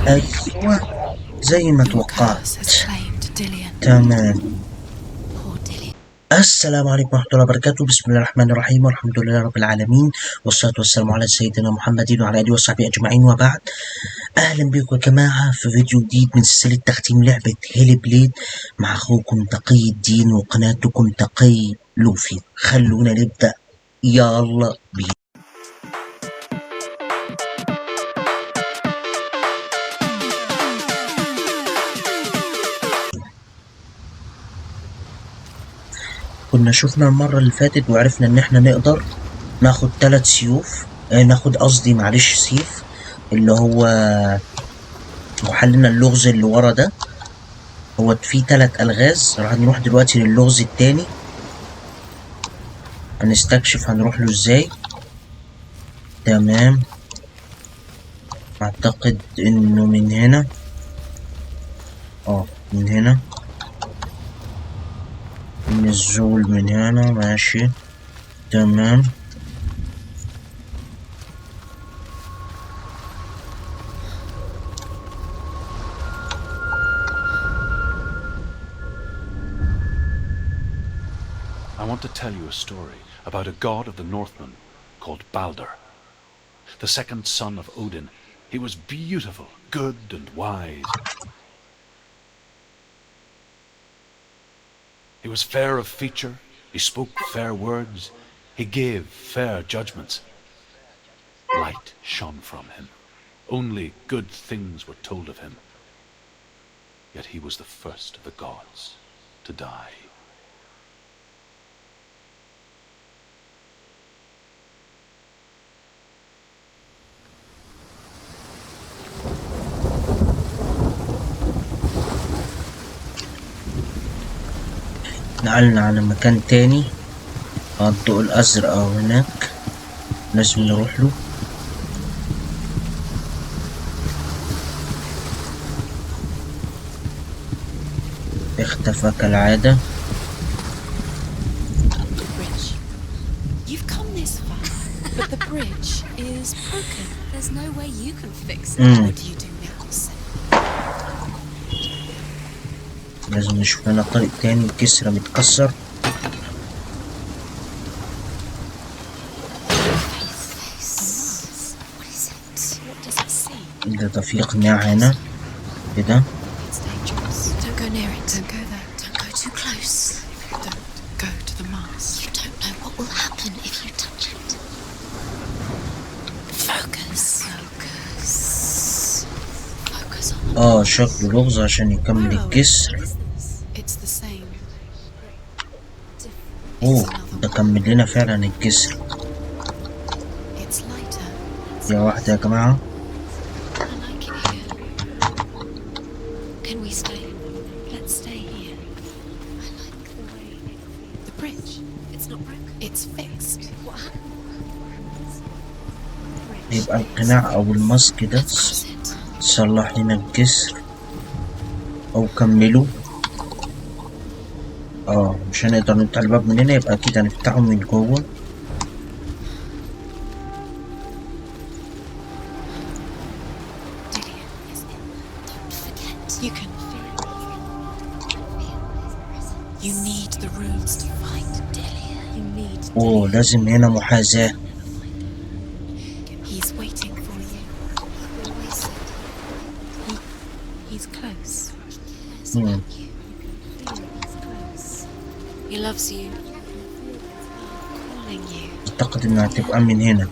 ايوه زي ما توقعت. تمام. السلام عليكم ورحمة الله وبركاته. بسم الله الرحمن الرحيم، والحمد لله رب العالمين، والصلاة والسلام على سيدنا محمد وعلى آله وصحبه أجمعين، وبعد. أهلا بكم يا جماعة في فيديو جديد من سلسلة تختيم لعبة هيل بليد مع أخوكم تقي الدين وقناتكم تقي لوفي. خلونا نبدأ، يلا بينا. كنا شفنا المرة اللي فاتت وعرفنا ان احنا نقدر ناخد 3 سيوف، ناخد قصدي معلش سيف، اللي هو وحلنا اللغز اللي ورا ده. هو فيه 3 ألغاز. راح نروح دلوقتي للغز التاني، هنستكشف هنروح له ازاي. تمام، اعتقد انه من هنا. من هنا، النزول من هنا. ماشي تمام. I want to tell you a story about a god of the Northmen called Balder, the second son of Odin. He was beautiful, good and wise. He was fair of feature, he spoke fair words, he gave fair judgments. Light shone from him. Only good things were told of him. Yet he was the first of the gods to die. نقلنا على مكان تاني، الضوء الأزرق أهو هناك، لازم نروح له. اختفى كالعادة. لازم نشوف لنا طريق تاني. الجسر متكسر. ده في قناع هنا كده. شكله لغز عشان يكمل الجسر. ده كمل لنا فعلا الجسر. يا واحدة يا جماعة. يبقى القناع او الماسك ده صلح لنا الجسر او كمله. مش هنقدر نفتح الباب من هنا، يبقى اكيد هنفتحه من جوه. لازم هنا محاذاة. أعتقد إنها تبقى من هنا.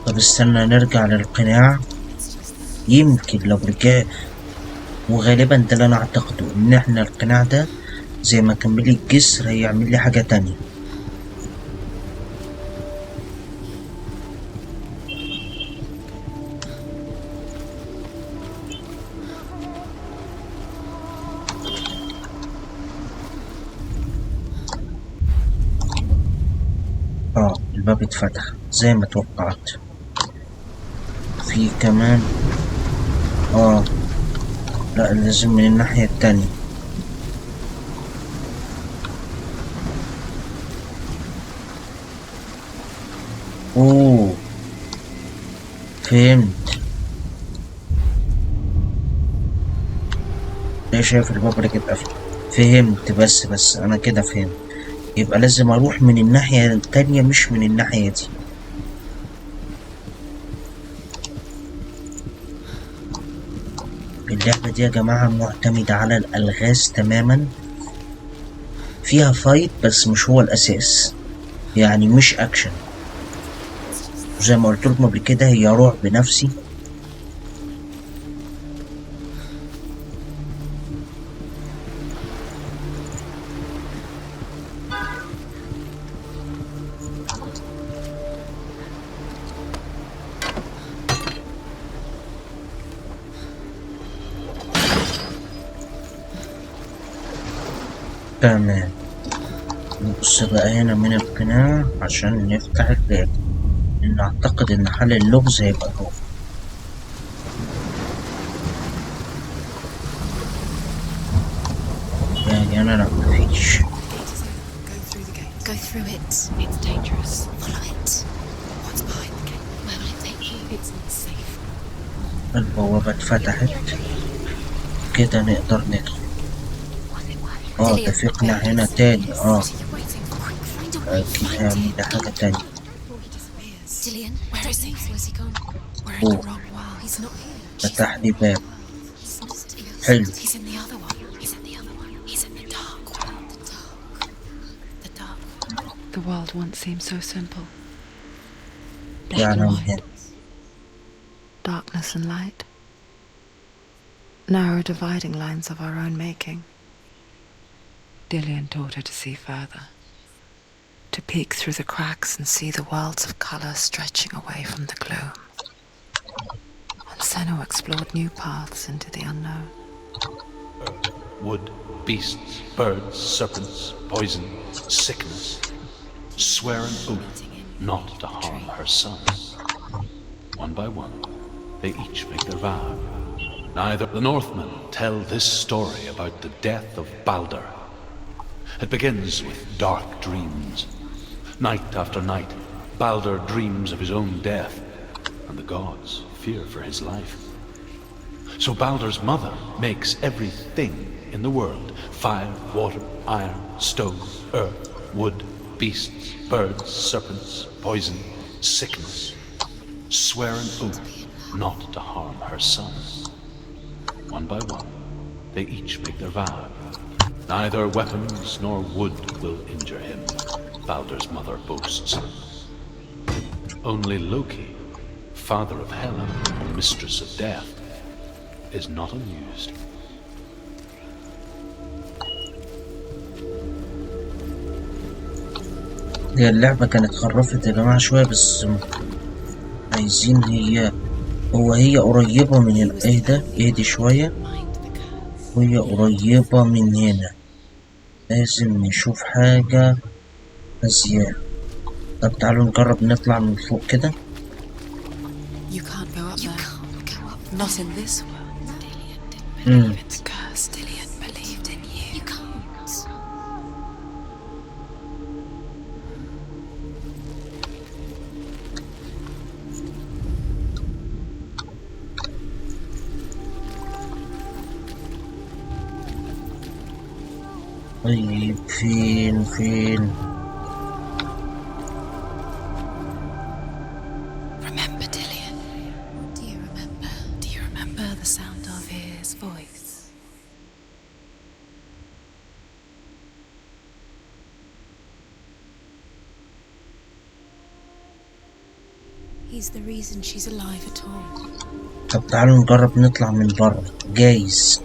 طب استنى نرجع للقناع، يمكن لو رجع. وغالبا ده اللي انا اعتقده، ان احنا القناع ده زي ما كمل الجسر هيعمل لي حاجة تانية. الباب اتفتح زي ما توقعت. في كمان لا لازم من الناحية التانية. اوه فهمت. ليه شايف الباب رجع قفل؟ فهمت. بس انا كده فهمت. يبقى لازم اروح من الناحية التانية مش من الناحية دي. اللعبة دي يا جماعة معتمدة على الألغاز تماما، فيها فايت بس مش هو الأساس، يعني مش أكشن. زي ما قلت لكم قبل كده هي رعب نفسي. تمام. نبص بقى هنا من القناع عشان نفتح الباب، لأن أعتقد إن حل اللغز هيبقى هو. يعني أنا لأ مفيش. Go through it. It's dangerous. Follow it. What's behind the gate? Where will it take you? It's not safe. البوابة اتفتحت كده، نقدر ندخل. ده في قناع هنا تاني. أكيد ده حاجة تانية. Dillian, where is he? Where's he gone? We're in the wrong world. He's not here. فتح لي باب. حلو. He's in the other one. He's in the other one. He's in the dark world. The dark. The world once seemed so simple. Black and white. Darkness and light. Narrow dividing lines of our own making. Dillian taught her to see further. To peek through the cracks and see the worlds of colour stretching away from the gloom. And Senna explored new paths into the unknown. Wood, beasts, birds, serpents, poison, sickness. Swear an oath not to harm her sons. One by one, they each make their vow. Neither the Northmen tell this story about the death of Baldur. It begins with dark dreams. Night after night, Baldur dreams of his own death, and the gods fear for his life. So Baldur's mother makes everything in the world: fire, water, iron, stone, earth, wood, beasts, birds, serpents, poison, sickness. Swear an oath not to harm her sons. One by one, they each make their vow. Neither weapons nor wood will injure him, Baldur's mother boasts. Only Loki, father of Hela, mistress of death, is not amused. هي اللعبة كانت خرفت يا جماعة شوية، بس عايزين هي قريبة من اهدي شوية، وهي قريبة من هنا. لازم نشوف حاجة أزياء. طب تعالوا نجرب نطلع من فوق كده. You can't go up there. Not in this world. Dillian didn't believe it's cursed. Dillian believed in you. You can't. طيب فين؟ Remember Dillian? What do you remember? Do you remember the sound of his voice? He's the reason she's alive at all. طب تعالوا نجرب نطلع من بره، جايز.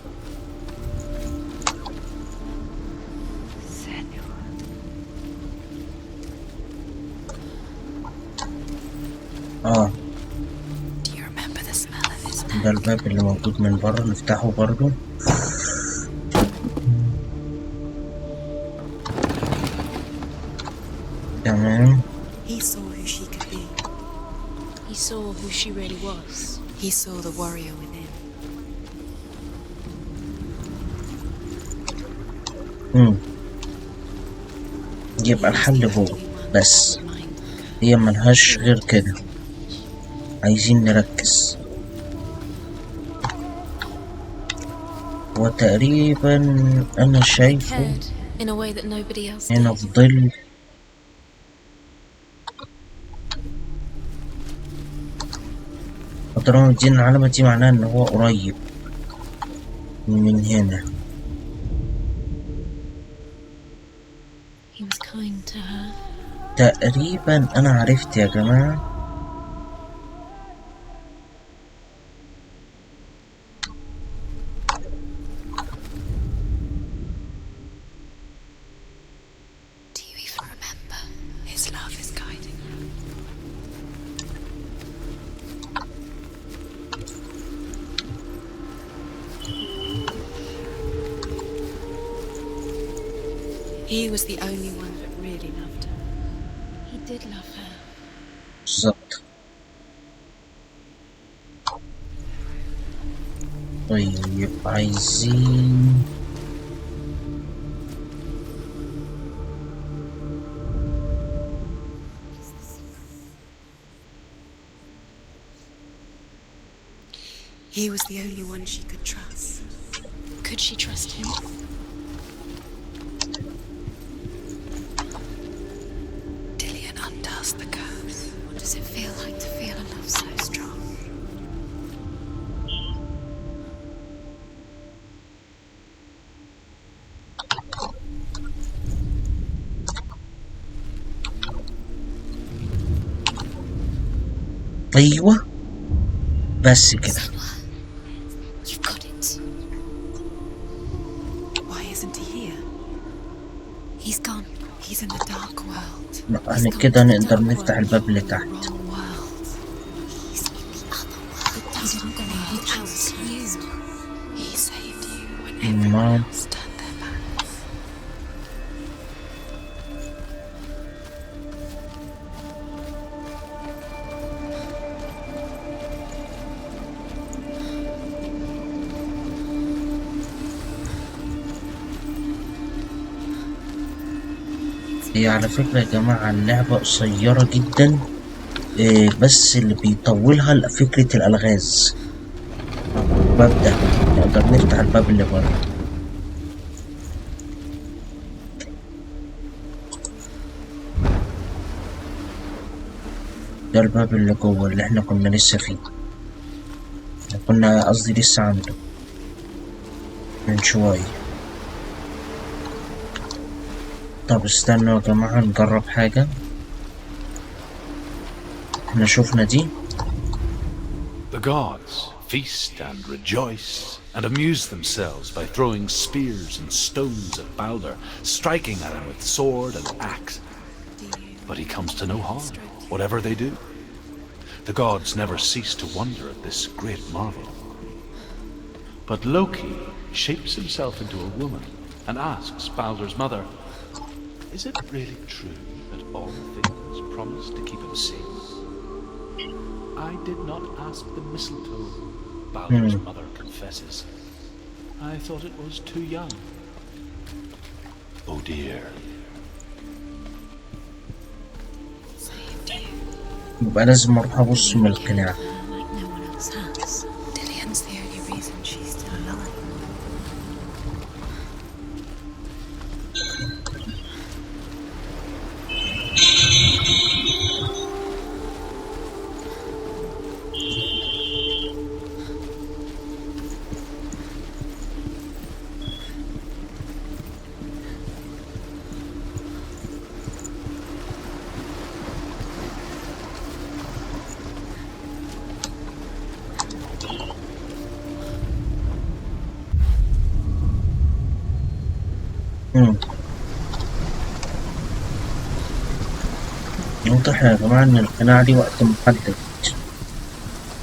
Do you remember the smell of his ده الباب اللي موجود من بره، نفتحه برضو. تمام. He saw who she could be. He saw who she really was. He saw the warrior within. يبقى الحل هو بس، هي ملهاش غير كده. عايزين نركز. وتقريبا انا شايفه In a way that nobody else هنا did. في ظل طالما دي العلامة دي معناها ان هو قريب من هنا. He was kind to her. تقريبا انا عرفت يا جماعة. Do you even remember? His love is guiding you. He was the only one that really loved her. He did love her. بالظبط. طيب عايزين He was the only one she could trust. Could she trust him? Dillian undoes the curse. What does it feel like to feel a love so strong? ايوه بس كده. You've got it. Why isn't he here? He's gone. He's in the dark world. يعني كده نقدر نفتح الباب اللي تحت. Wrong world. He's in the other world. It doesn't go out you. He saved you when everyone else turned their backs. هي على فكرة يا جماعة اللعبة قصيرة جدا، بس اللي بيطولها فكرة الألغاز. الباب ده نقدر نفتح الباب اللي بره. ده الباب اللي جوه اللي احنا كنا لسه فيه، كنا قصدي لسه عنده من شوية. طب استنوا يا جماعة نجرب حاجة. احنا شوفنا دي. The gods feast and rejoice and amuse themselves by throwing spears and stones at Balder, striking at him with sword and axe. But he comes to no harm, whatever they do. The gods never cease to wonder at this great marvel. But Loki shapes himself into a woman and asks Balder's mother, "Is it really true that all things promise to keep him safe?" "I did not ask the mistletoe," Balder's mother confesses. "I thought it was too young." Oh dear. يبقى لازم اروح ابص من القناع. Like no one else has. Dillian's the only reason she's still alive. واضح يا جماعة ان القناع دي وقت محدد،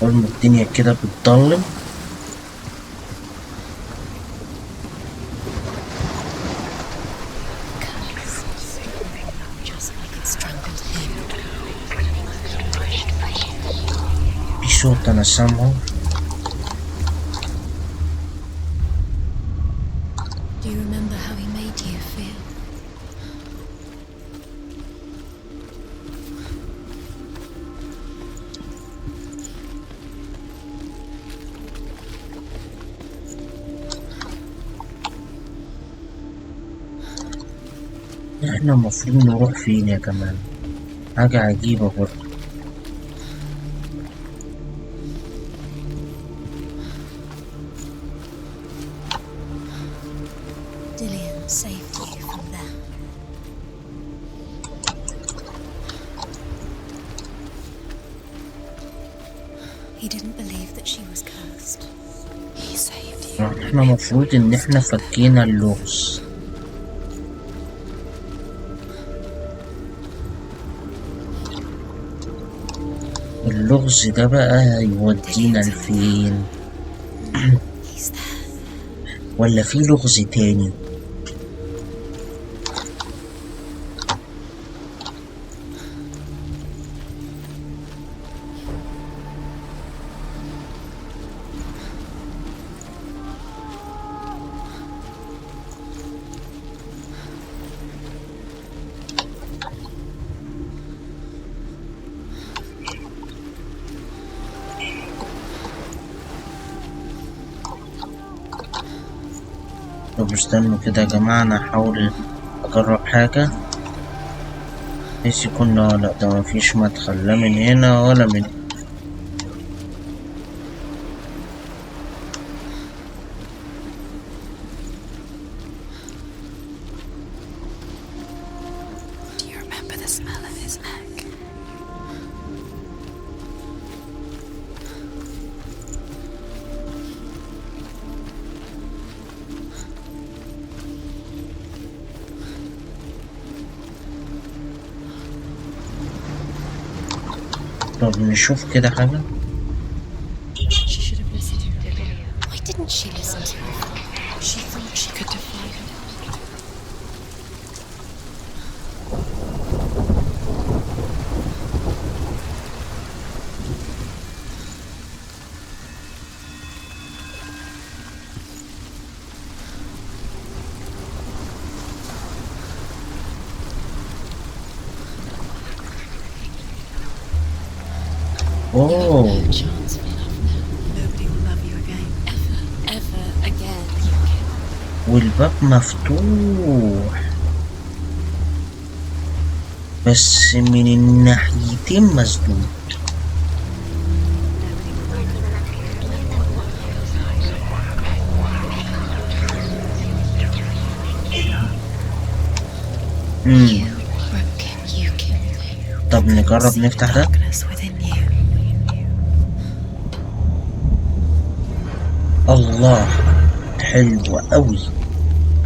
اول ما الدنيا كده بتضلم Just like it strangled him. صوت انا سامعه. Do you remember how he made you feel? احنا المفروض نروح فين يا كمان؟ حاجة عجيبة برضه. Dillian saved you from them. He didn't believe that she was cursed. He saved you. احنا المفروض ان احنا فكينا اللغز. اللغز ده بقى هيودينا لفين؟ He's there. ولا في لغز تاني؟ طب استنوا كده يا جماعة، أنا هحاول أجرب حاجة بحيث يكون لأ ده مفيش مدخل لا من هنا ولا من هنا. Do you remember the smell of his neck? طب نشوف كده حاجة. She should have listened to him. Why didn't she listen to him? She thought she could defy him. أوه، No chance for love now. Nobody will love you again. Ever again. والباب مفتوح بس من الناحيتين مسدود. Broke him, you killed him. طب نجرب نفتح ده. Darkness within you. الله، حلو أوي،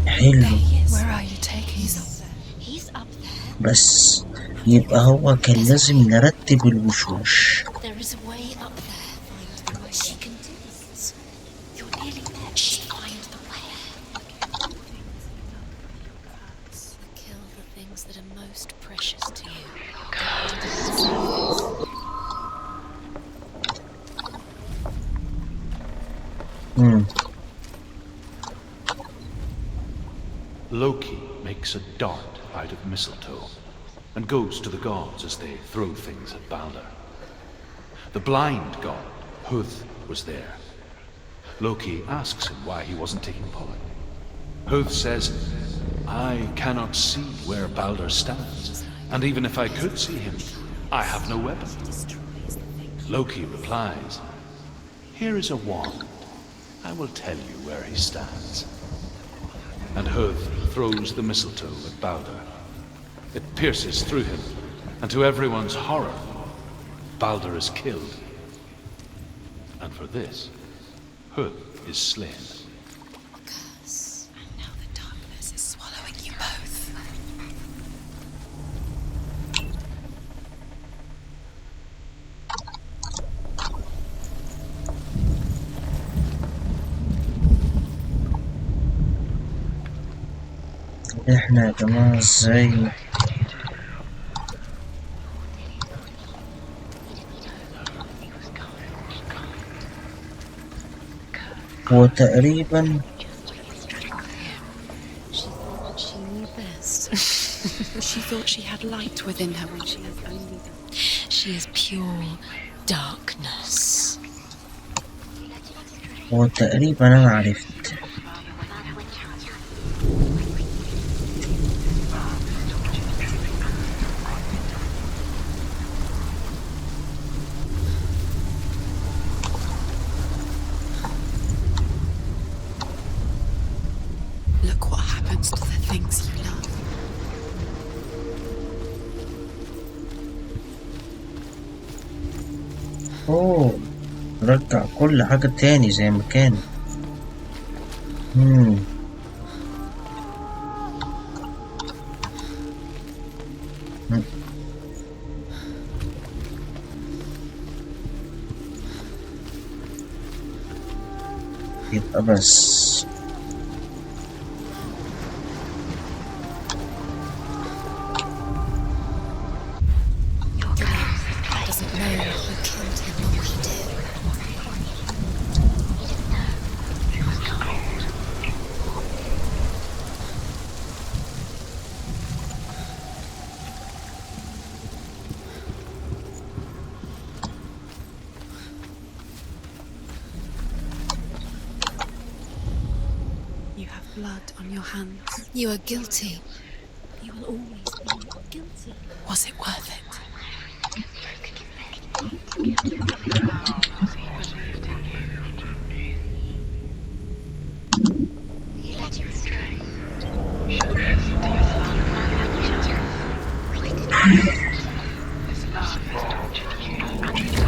حلو. Where are you taking us? He's up there. بس يبقى هو كان لازم نرتب الوشوش. There is a way up there. Find the way. She can do this. You're nearly there. She find the way. Kill the things that are most precious to you. Loki makes a dart out of mistletoe and goes to the gods as they throw things at Balder. The blind god, Huth, was there. Loki asks him why he wasn't taking part. Huth says, I cannot see where Balder stands, and even if I could see him, I have no weapon. Loki replies, here is a wand. I will tell you where he stands. And Huth throws the mistletoe at Balder. It pierces through him, and to everyone's horror, Balder is killed. And for this, Huth is slain. Curse. And now the darkness is swallowing you both. احنا يا جماعة ازاي؟ هو تقريبا She thought she knew best. She thought she had light within her when she has only dark. She is pure darkness. هو تقريبا أنا عرفت. Look what happens to the things you love. أوه، رجع كل حاجة تاني زي ما كان. يبقى بس Doesn't know who killed him or we do. You have blood on your hands. You are guilty. You will always be guilty. Was it worth it?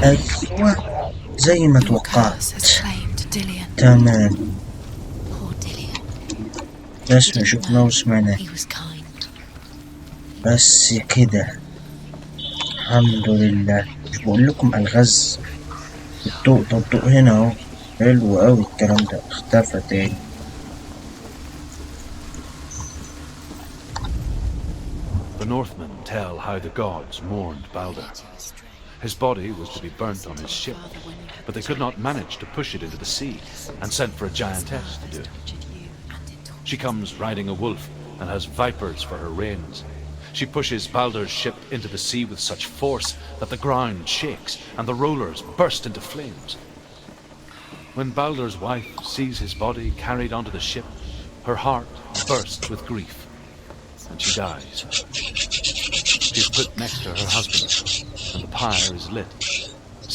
أيوة زي ما Your توقعت. curse has claimed Dillian. تمام، Poor Dillian. بس ما شفناه وسمعناه. He was kind. بس كده الحمد لله. مش بقول لكم الغاز الضوء ده، الضوء هنا اهو. حلو اوي الكلام ده، اختفى تاني. The Northmen tell how the gods mourned Balder. His body was to be burnt on his ship, but they could not manage to push it into the sea and sent for a giantess to do it. She comes riding a wolf and has vipers for her reins. She pushes Balder's ship into the sea with such force that the ground shakes and the rollers burst into flames. When Balder's wife sees his body carried onto the ship, her heart bursts with grief, and she dies. She is put next to her husband, and the pyre is lit,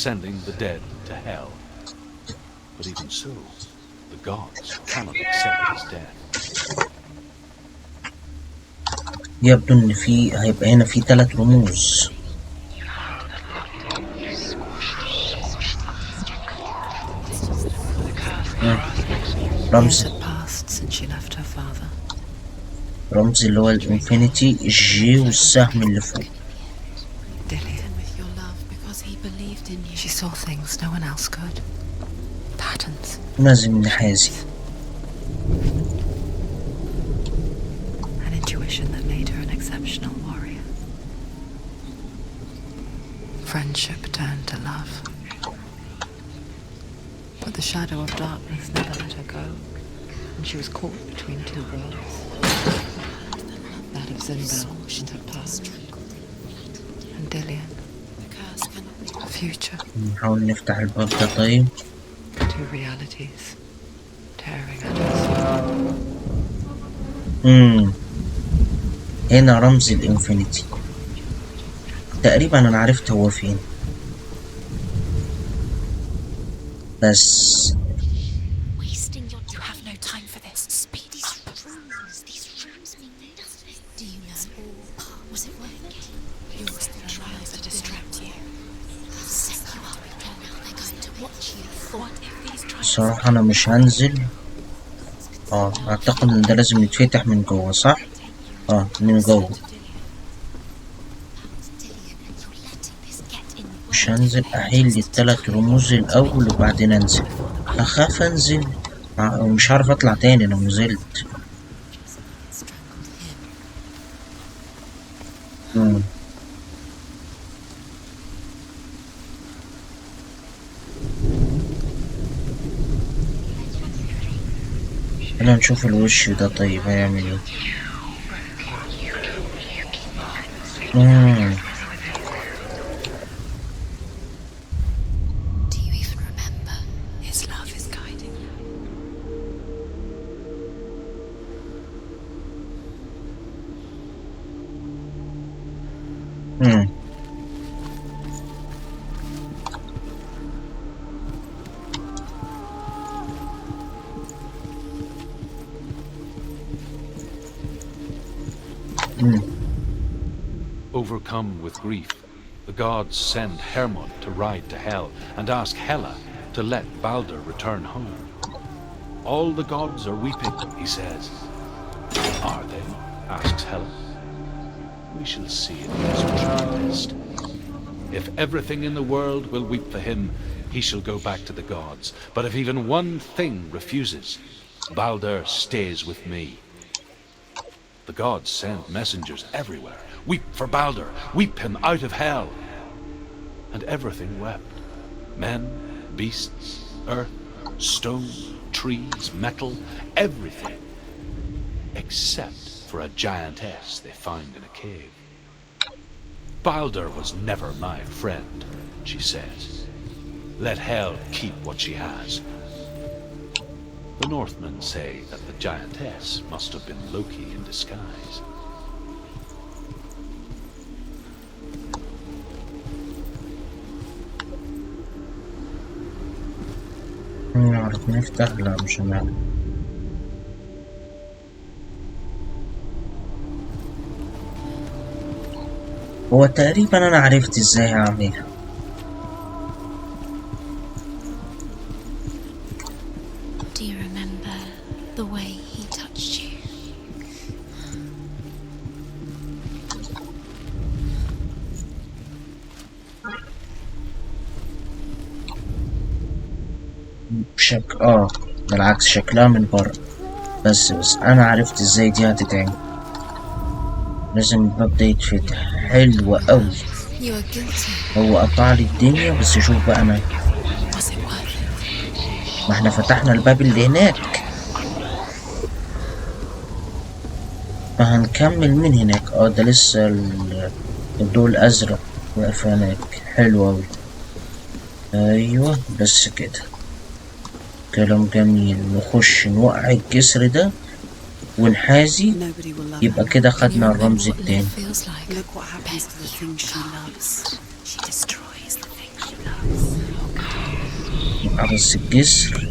sending the dead to hell. But even so, the gods cannot accept his death. يبدو ان هيبقى هنا في 3 رموز. رمز Years had passed since she left her father. رمز اللي هو الانفينيتي، الجي والسهم اللي فوق. Dillian. With your love because he believed in you. She saw things no one else could. Patterns. مازن النحاسي. An intuition that made her an exceptional warrior. Friendship turned to love. But the shadow of darkness never let her go, and she was caught between 2 worlds. That of Zinbel and her past, and Dillian, The curse cannot be her future. نحاول نفتح الباب ده. طيب 2 realities tearing at her هنا رمز الانفينيتي. تقريبا انا عرفت هو فين، بس wasting your. You have no time for this. Speed up. These rooms mean nothing. Do you know? Was it worth it? Yours the trials that distract you. Set you up. They're going to watch you. What if these trials? الصراحة انا مش هنزل. اعتقد ان ده لازم يتفتح من جوه، صح؟ من جوه. مش هنزل، احل ال3 رموز الاول وبعدين انزل. اخاف انزل ومش عارف اطلع تاني لو نزلت. خلينا نشوف الوش ده طيب هيعمل ايه. Do you even remember? His love is guiding you. Overcome with grief, the gods send Hermod to ride to Hell and ask Hela to let Balder return home. All the gods are weeping, he says. Are they? Asks Hela. We shall see in this test. If everything in the world will weep for him, he shall go back to the gods. But if even one thing refuses, Balder stays with me. The gods send messengers everywhere. Weep for Balder, weep him out of hell. And everything wept. Men, beasts, earth, stone, trees, metal, everything. Except for a giantess they found in a cave. Balder was never my friend, she says. Let Hel keep what she has. The Northmen say that the giantess must have been Loki in disguise. نعرف نفتح؟ لا مش هنعرف. هو تقريبا انا عرفت ازاي هعملها. Do you remember the way he touched you? بالعكس شكلها من بره. بس انا عرفت ازاي دي هتتعمل. لازم الباب ده يتفتح. حلو اوي. You are guilty. هو قطع لي الدنيا بس شوف بقى انا. Was it worth it? ما احنا فتحنا الباب اللي هناك. فهنكمل من هناك. ده لسه الضوء الازرق واقف هناك. حلو اوي. ايوه بس كده. كلام جميل. نخش نوقع الجسر ده ونحازي. يبقى كده خدنا الرمز التاني. Look what happens to the thing she loves. She destroys the thing she loves. يبقى بس الجسر.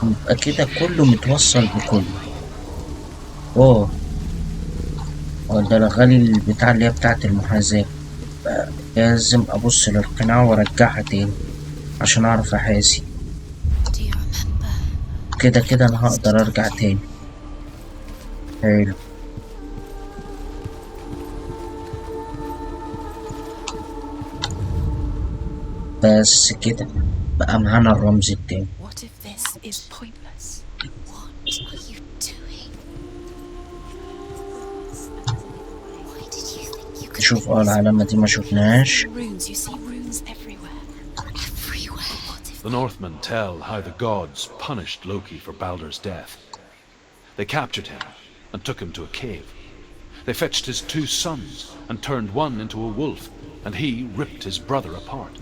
يبقى كده كله متوصل بكله. ده الأغاني البتاع اللي هي بتاعت المحاذاة. لازم أبص للقناع وأرجعها تاني عشان أعرف أحاسي. كده أنا هقدر أرجع تاني. حلو. بس كده بقى معانا الرمز التاني. What if this is pointless? What are you doing? Why did you think you could نشوف العلامة دي ما شفناهاش. runes? You see runes everywhere. Everywhere. What if The Northmen tell how the gods punished Loki for Balder's death. They captured him and took him to a cave. They fetched his 2 sons and turned one into a wolf, and he ripped his brother apart.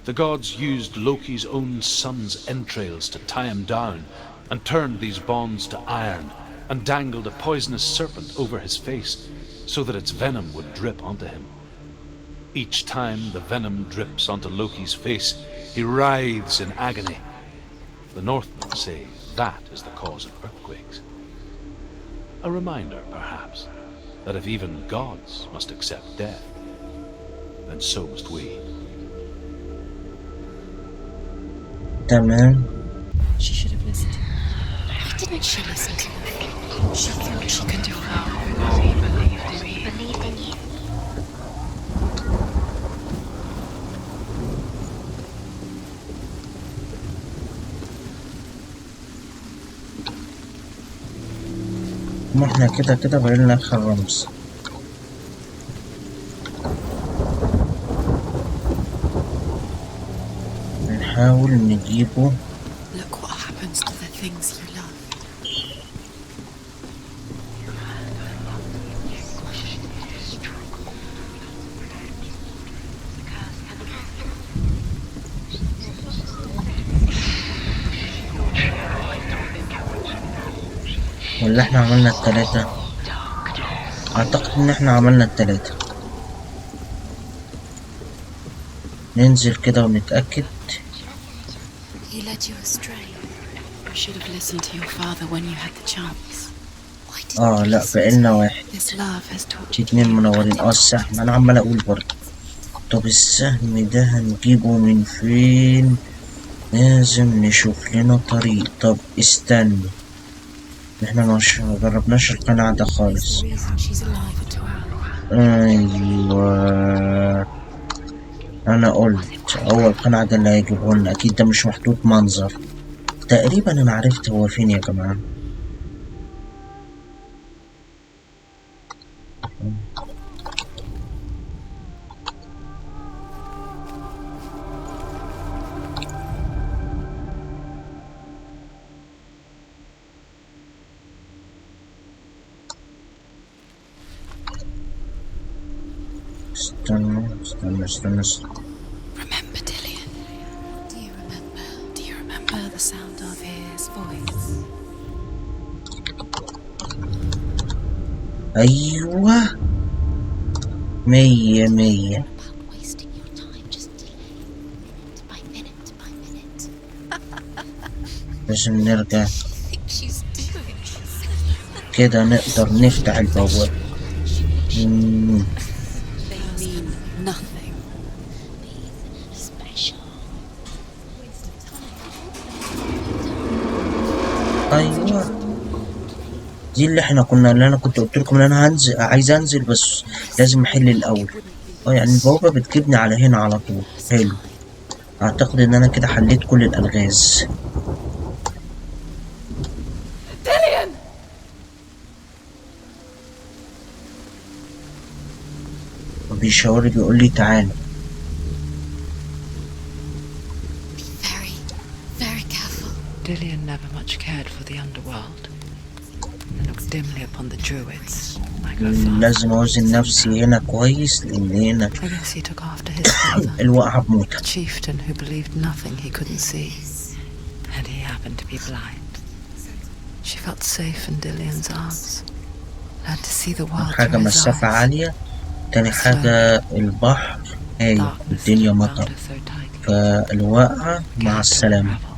The gods used Loki's own son's entrails to tie him down and turned these bonds to iron and dangled a poisonous serpent over his face so that its venom would drip onto him. Each time the venom drips onto Loki's face, he writhes in agony. The Northmen say that is the cause of earthquakes. A reminder, perhaps, that if even gods must accept death, then so must we. تمام. She should have listened. Why didn't she listen to me? She thought she could do it. He believed in you. ما احنا كده بقينا آخر رمز. نحاول نجيبه. Look what happens to the things you love. ولا احنا عملنا التلاتة؟ اعتقد ان احنا عملنا التلاتة. ننزل كده ونتأكد. He led you astray. You should have listened to your father when you had the chance. Why didn't you لا listen بقينا to me? واحد. This love has taught you. اتنين منورين. السهم. انا عمال اقول برضه. طب السهم ده هنجيبه من فين؟ لازم نشوف لنا طريق. طب استنى، احنا مش مجربناش القناع ده It's خالص. the reason she's alive at all. ايوه، انا قلت هو القناع ده اللي هيجيبه لنا. اكيد ده مش محطوط منظر. تقريبا انا عرفت هو فين يا جماعة. استنى. Remember Dillian? Do you remember? Do you remember the sound of his voice? ايوه، 100. About wasting your time, just minute by minute by minute. لازم نرجع What do you think she's doing? كده نقدر نفتح البوابة. They mean nothing. Special. ايوه، دي اللي انا كنت قلت لكم ان انا هنزل، عايز انزل بس لازم احل الاول. يعني البوابة بتجيبني على هنا على طول. حلو، اعتقد ان انا كده حليت كل الالغاز. Dillian! وبيشاور بيقول لي تعالى. Be very, very careful. Dillian never much cared for the underworld. He looked dimly upon the druids, like her father. لازم اوزن نفسي هنا كويس لان هنا I guess he took after his father, الوقعة بموتى. a chieftain who believed nothing he couldn't see. And he happened to be blind. She felt safe in Dillian's arms. Learned to see the world حاجة through his مسافة eyes. عالية. تاني حاجة البحر. ايوه، Darkness الدنيا bound مطر. her so tightly. فالوقعة مع Scared to السلامة. unravel.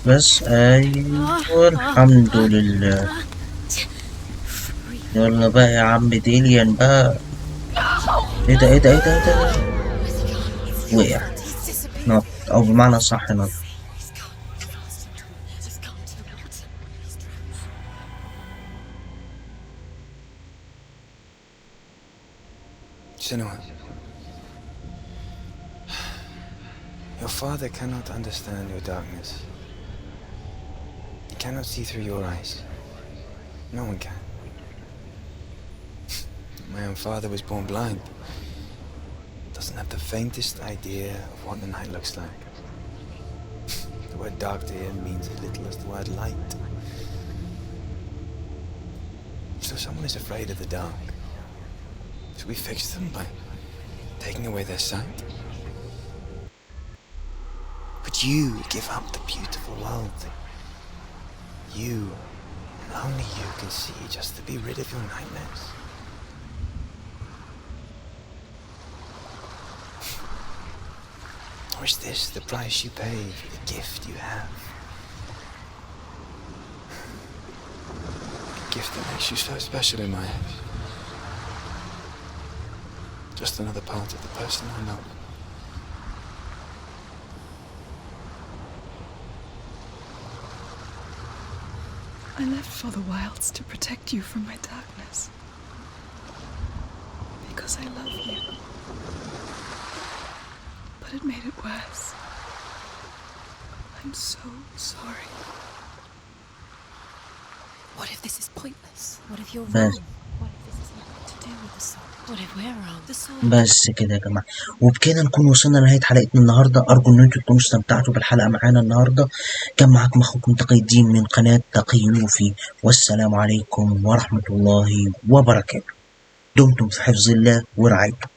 بس ايوه، الحمد لله. يلا بقى يا عم ديليان بقى. ايه ده؟ وقع. نط، او بمعنى صح نط. Senua, your father cannot understand your darkness. He cannot see through your eyes. No one can. My own father was born blind. Doesn't have the faintest idea of what the night looks like. The word dark to him means as little as the word light. So someone is afraid of the dark. Should we fix them by taking away their sight? Would you give up the beautiful world that you, and only you, can see just to be rid of your nightmares? Or is this the price you pay for the gift you have? A gift that makes you so special in my eyes. Just another part of the person I know. I left for the wilds to protect you from my darkness. Because I love you. But it made it worse. I'm so sorry. What if this is pointless? What if you're Yes. wrong? What if this has nothing to do with the soul? What if we're wrong? The sword. بس كده يا جماعة، وبكده نكون وصلنا لنهاية حلقتنا النهاردة. أرجو إن انتوا تكونوا استمتعتوا بالحلقة معانا النهاردة. كان معاكم أخوكم تقي الدين من قناة تقي يوفي، والسلام عليكم ورحمة الله وبركاته. دمتم في حفظ الله ورعايته.